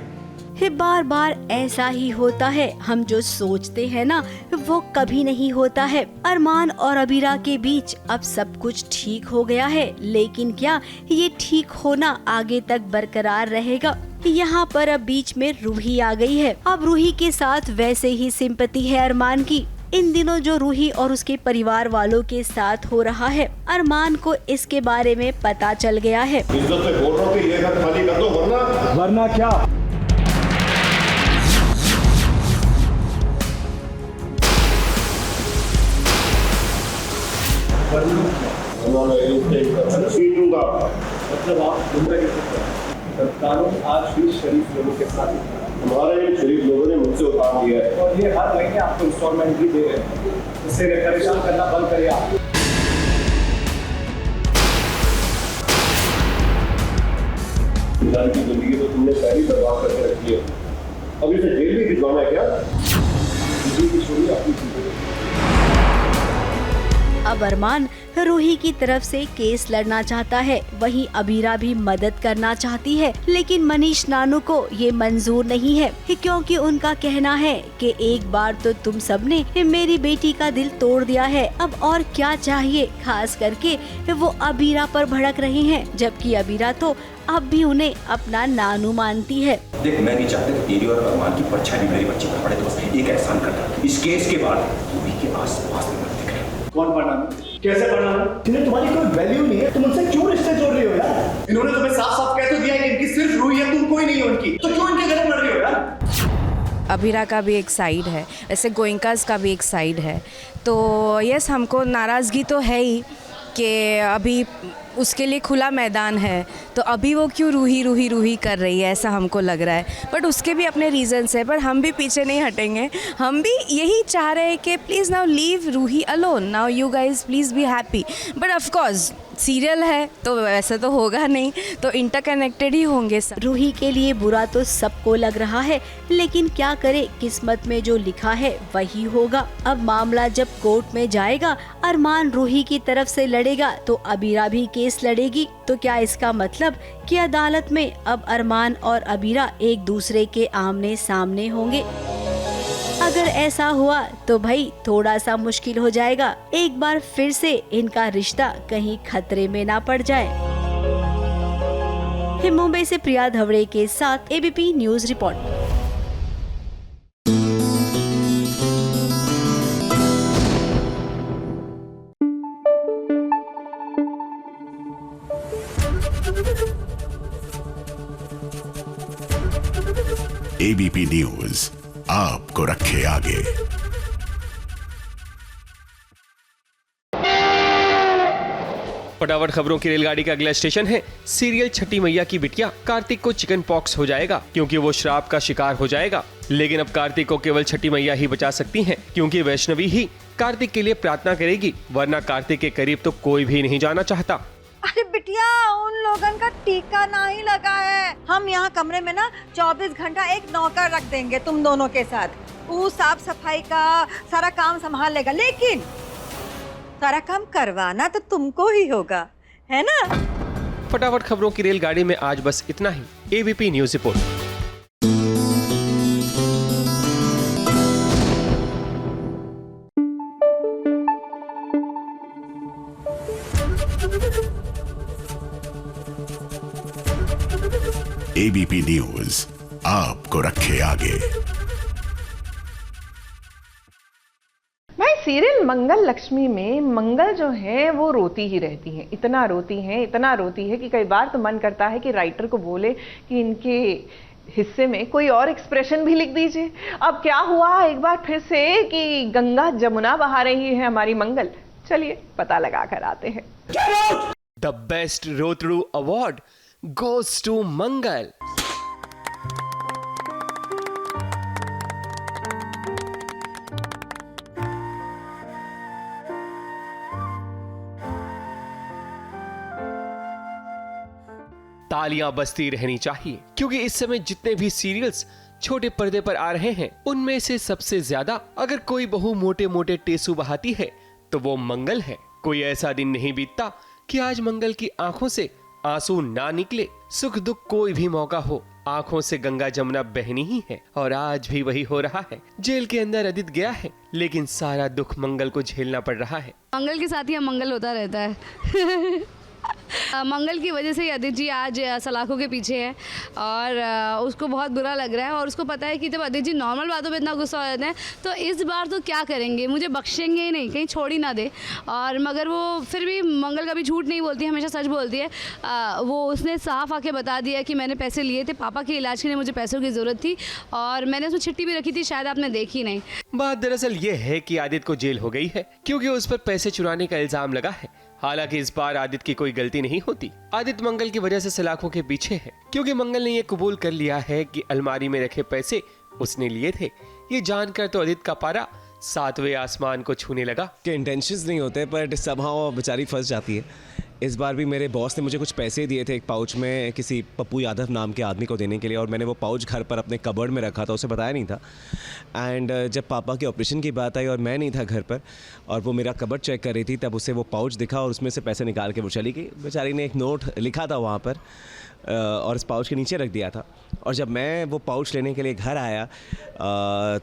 बार बार ऐसा ही होता है, हम जो सोचते हैं ना वो कभी नहीं होता है। अरमान और अबीरा के बीच अब सब कुछ ठीक हो गया है, लेकिन क्या ये ठीक होना आगे तक बरकरार रहेगा? यहाँ पर अब बीच में रूही आ गई है। अब रूही के साथ वैसे ही सिंपैथी है अरमान की। इन दिनों जो रूही और उसके परिवार वालों के साथ हो रहा है, अरमान को इसके बारे में पता चल गया है। इज्जत से बोल रहा हूं कि ये घर खाली कर दो, वरना क्या? मतलब आप मुंबई कानून आज भी शरीफ लोगों के साथ, हमारे शरीफ लोगों ने मुझसे उतार दिया है, और ये हर महीने आपको इंस्टॉलमेंट भी दे रहे हैं। इससे परेशान करना बंद करिए आप। की जिंदगी तो तुमने पहले बर्बाद करके रखी है, अब इसे जेल भी भिजवाना है क्या? छोड़िए अपनी। अब अरमान रूही की तरफ से केस लड़ना चाहता है, वहीं अबीरा भी मदद करना चाहती है, लेकिन मनीष नानू को ये मंजूर नहीं है, क्योंकि उनका कहना है कि एक बार तो तुम सबने मेरी बेटी का दिल तोड़ दिया है, अब और क्या चाहिए। खास करके वो अबीरा पर भड़क रहे हैं, जबकि अबीरा तो अब भी उन्हें अपना नानू मानती है। देख, मैं नहीं चाहता कि तेरी और अरमान की परछाई भी मेरी बच्ची पर पड़े, तो एक एहसान करता, इस केस के बाद रूही के आस-पास में मत दिख रहे। कौन पढ़ना, कैसे पढ़ना, जिन्हें तुम्हारी कोई वैल्यू नहीं है, तुम उनसे क्यों रिश्ते जोड़ रही हो यार? इन्होंने तुम्हें साफ-साफ कह तो दिया है कि इनकी सिर्फ रूही है, तुम कोई नहीं हो उनकी, तो क्यों इनके घर पढ़ रही हो यार? अबीरा का भी एक साइड है, ऐसे गोइंकास का भी एक साइड है, तो यस हमको नाराज़गी तो है ही कि अभी उसके लिए खुला मैदान है, तो अभी वो क्यों रूही कर रही है, ऐसा हमको लग रहा है। बट उसके भी अपने रीजंस है, पर हम भी पीछे नहीं हटेंगे। हम भी यही चाह रहे हैं कि please now leave Ruhi alone, now you guys please be happy. But of course serial है तो वैसे तो होगा नहीं, तो इंटरकनेक्टेड ही होंगे सब। रूही के लिए बुरा तो सबको लग रहा है, लेकिन क्या करे, किस्मत में जो लिखा है वही होगा। अब मामला जब कोर्ट में जाएगा, अरमान रूही की तरफ से लड़ेगा तो अबीरा भी केस लड़ेगी। तो क्या इसका मतलब कि अदालत में अब अरमान और अबीरा एक दूसरे के आमने सामने होंगे? अगर ऐसा हुआ तो भाई थोड़ा सा मुश्किल हो जाएगा, एक बार फिर से इनका रिश्ता कहीं खतरे में ना पड़ जाए। मुंबई से प्रिया धवड़े के साथ ABP news report. ABP news आपको रखे आगे। फटाफट खबरों की रेलगाड़ी का अगला स्टेशन है सीरियल छठी मैया की बिटिया। कार्तिक को चिकन पॉक्स हो जाएगा क्योंकि वो श्राप का शिकार हो जाएगा, लेकिन अब कार्तिक को केवल छठी मैया ही बचा सकती हैं, क्योंकि वैष्णवी ही कार्तिक के लिए प्रार्थना करेगी, वरना कार्तिक के करीब तो कोई भी नहीं जाना चाहता। अरे बिटिया, उन लोगन का टीका नहीं लगा है। हम यहाँ कमरे में ना 24 घंटा एक नौकर रख देंगे तुम दोनों के साथ, वो साफ सफाई का सारा काम संभाल लेगा, लेकिन सारा काम करवाना तो तुमको ही होगा, है ना? फटाफट खबरों की रेलगाड़ी में आज बस इतना ही। ABP news report. ABP news आपको रखे आगे। भाई सीरियल मंगल लक्ष्मी में मंगल जो है वो रोती ही रहती हैं, इतना रोती है कि कई बार तो मन करता है कि राइटर को बोले कि इनके हिस्से में कोई और एक्सप्रेशन भी लिख दीजिए। अब क्या हुआ एक बार फिर से कि गंगा जमुना बहा रही है हमारी मंगल, चलिए पता लगा कर आते हैं। द बेस्ट रोतड़ू अवार्ड goes to मंगल। तालियां बजती रहनी चाहिए, क्योंकि इस समय जितने भी सीरियल्स छोटे पर्दे पर आ रहे हैं, उनमें से सबसे ज्यादा अगर कोई बहु मोटे मोटे टेसू बहाती है तो वो मंगल है। कोई ऐसा दिन नहीं बीतता कि आज मंगल की आंखों से आंसू ना निकले। सुख दुख कोई भी मौका हो, आंखों से गंगा जमुना बहनी ही है, और आज भी वही हो रहा है। जेल के अंदर अदित गया है, लेकिन सारा दुख मंगल को झेलना पड़ रहा है। मंगल के साथ ही मंगल होता रहता है। मंगल की वजह से ही अदित जी आज सलाखों के पीछे है, और उसको बहुत बुरा लग रहा है, और उसको पता है कि जब अदित जी नॉर्मल बातों पे इतना गुस्सा हो जाते हैं तो इस बार तो क्या करेंगे, मुझे बख्शेंगे ही नहीं, कहीं छोड़ ही ना दे। और मगर वो फिर भी मंगल कभी झूठ नहीं बोलती है, हमेशा सच बोलती है। वो उसने साफ आके बता दिया कि मैंने पैसे लिए थे पापा के इलाज के लिए, मुझे पैसों की ज़रूरत थी, और मैंने उसमें चिट्ठी भी रखी थी, शायद आपने देखी नहीं। बात दरअसल ये है कि आदित्य को जेल हो गई है क्योंकि उस पर पैसे चुराने का इल्जाम लगा है। हालांकि इस बार आदित्य की कोई गलती नहीं होती। आदित्य मंगल की वजह से सलाखों के पीछे है, क्योंकि मंगल ने ये कबूल कर लिया है कि अलमारी में रखे पैसे उसने लिए थे। ये जानकर तो आदित्य का पारा 7वें आसमान को छूने लगा। के इंटेंशंस नहीं होते, पर समहाउ बेचारी फंस जाती है इस बार भी मेरे बॉस ने मुझे कुछ पैसे दिए थे एक पाउच में किसी पप्पू यादव नाम के आदमी को देने के लिए, और मैंने वो पाउच घर पर अपने कबर्ड में रखा था, उसे बताया नहीं था। एंड जब पापा के ऑपरेशन की बात आई और मैं नहीं था घर पर और वो मेरा कबर्ड चेक कर रही थी, तब उसे वो पाउच दिखा और उसमें से पैसे निकाल के वो चली गई। बेचारी ने एक नोट लिखा था वहाँ पर और इस पाउच के नीचे रख दिया था। और जब मैं वो पाउच लेने के लिए घर आया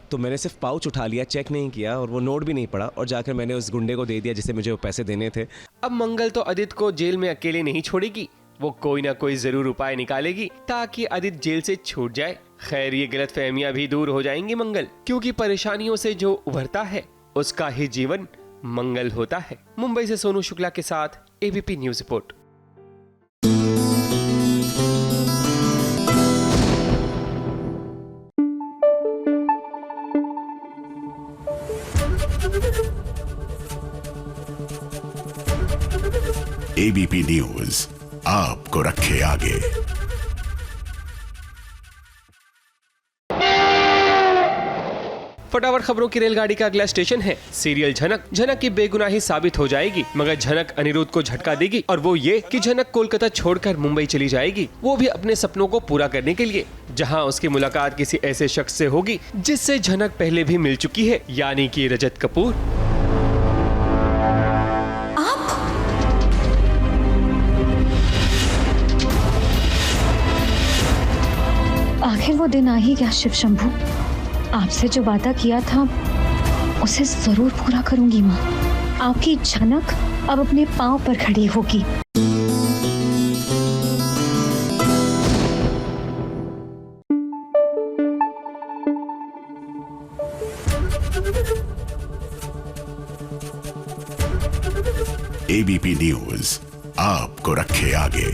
तो मैंने सिर्फ पाउच उठा लिया, चेक नहीं किया और वो नोट भी नहीं पड़ा, और जाकर मैंने उस गुंडे को दे दिया जिसे मुझे वो पैसे देने थे। अब मंगल तो आदित्य को जेल में अकेले नहीं छोड़ेगी, वो कोई ना कोई जरूर उपाय निकालेगी ताकि आदित्य जेल से छूट जाए। खैर ये गलतफहमियां भी दूर हो जाएंगी मंगल, क्योंकि परेशानियों से जो उभरता है उसका ही जीवन मंगल होता है। मुंबई से सोनू शुक्ला के साथ ABP news report. ABP news आपको रखे आगे। फटाफट खबरों की रेलगाड़ी का अगला स्टेशन है सीरियल झनक। झनक की बेगुनाही साबित हो जाएगी, मगर झनक अनिरुद्ध को झटका देगी, और वो ये कि झनक कोलकाता छोड़कर मुंबई चली जाएगी, वो भी अपने सपनों को पूरा करने के लिए, जहां उसकी मुलाकात किसी ऐसे शख्स से होगी जिससे झनक पहले भी मिल चुकी है, यानी कि रजत कपूर। आखिर वो दिन आ ही गया शिव शंभू। आपसे जो वादा किया था उसे जरूर पूरा करूंगी माँ। आपकी झनक अब अपने पांव पर खड़ी होगी। एबीपी न्यूज आपको रखे आगे।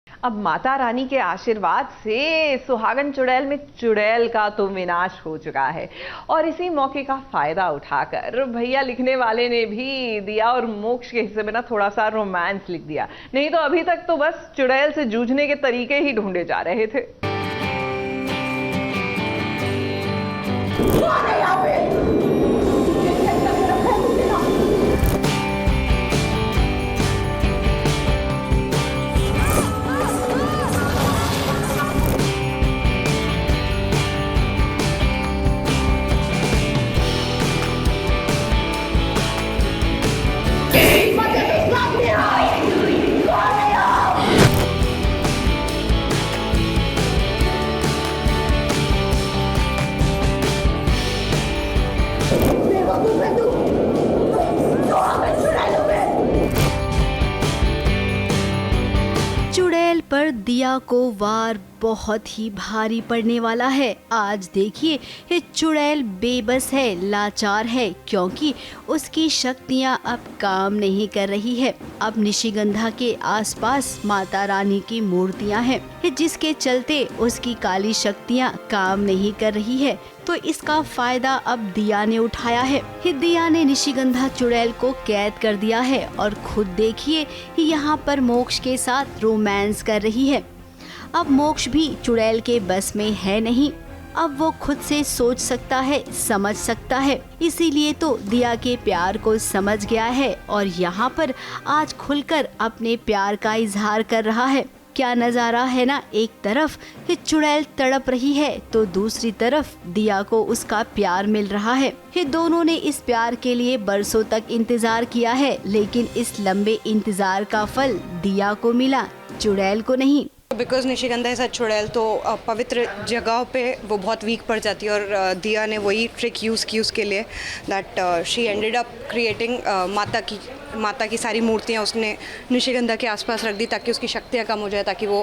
अब माता रानी के आशीर्वाद से सुहागन चुड़ैल में चुड़ैल का तो विनाश हो चुका है, और इसी मौके का फायदा उठाकर भैया लिखने वाले ने भी दिया और मोक्ष के हिस्से में ना थोड़ा सा रोमांस लिख दिया। नहीं तो अभी तक तो बस चुड़ैल से जूझने के तरीके ही ढूंढे जा रहे थे। चुड़ैल पर दिया को वार बहुत ही भारी पड़ने वाला है। आज देखिए ये चुड़ैल बेबस है, लाचार है, क्योंकि उसकी शक्तियां अब काम नहीं कर रही है। अब निशिगंधा के आसपास माता रानी की मूर्तियां हैं, जिसके चलते उसकी काली शक्तियां काम नहीं कर रही है। तो इसका फायदा अब दिया ने उठाया है। दिया ने निशिगंधा चुड़ैल को कैद कर दिया है और खुद देखिए यहाँ पर मोक्ष के साथ रोमांस कर रही है। अब मोक्ष भी चुड़ैल के बस में है नहीं। अब वो खुद से सोच सकता है, समझ सकता है, इसीलिए तो दिया के प्यार को समझ गया है और यहाँ पर आज खुलकर अपने प्यार का इजहार कर रहा है। क्या नजारा है ना, एक तरफ चुड़ैल तड़प रही है तो दूसरी तरफ दिया को उसका प्यार मिल रहा है। ये दोनों ने इस प्यार के लिए बरसों तक इंतजार किया है, लेकिन इस लंबे इंतजार का फल दिया को मिला, चुड़ैल को नहीं। बिकॉज निशिगंधा ऐसा चुड़ैल तो पवित्र जगह पे वो बहुत वीक पड़ जाती है, और दिया ने वही ट्रिक यूज़ की उसके लिए, that she ended up creating माता की सारी मूर्तियाँ उसने निशिगंधा के आसपास रख दी ताकि उसकी शक्तियाँ कम हो जाए, ताकि वो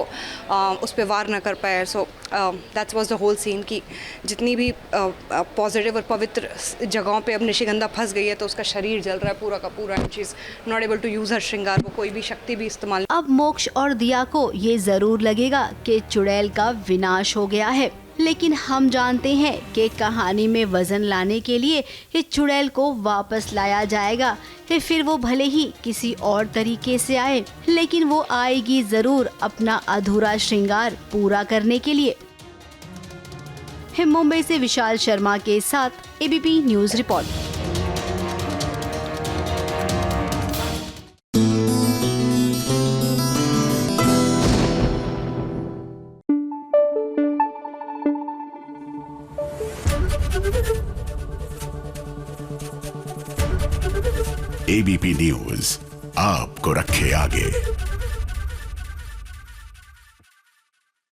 उस पर वार न कर पाए। So that's was the whole scene कि जितनी भी पॉजिटिव और पवित्र जगहों पे अब निशिगंधा फंस गई है तो उसका शरीर जल रहा है पूरा का पूरा, and she is not able to use her श्रृंगार, वो कोई भी शक्ति भी इस्तेमाल। अब मोक्ष और दिया को ये जरूर लगेगा कि चुड़ैल का विनाश हो गया है, लेकिन हम जानते हैं कि कहानी में वजन लाने के लिए ये चुड़ैल को वापस लाया जाएगा। फिर वो भले ही किसी और तरीके से आए, लेकिन वो आएगी जरूर अपना अधूरा श्रृंगार पूरा करने के लिए। मुंबई से विशाल शर्मा के साथ ABP news report. ABP news आपको रखे आगे।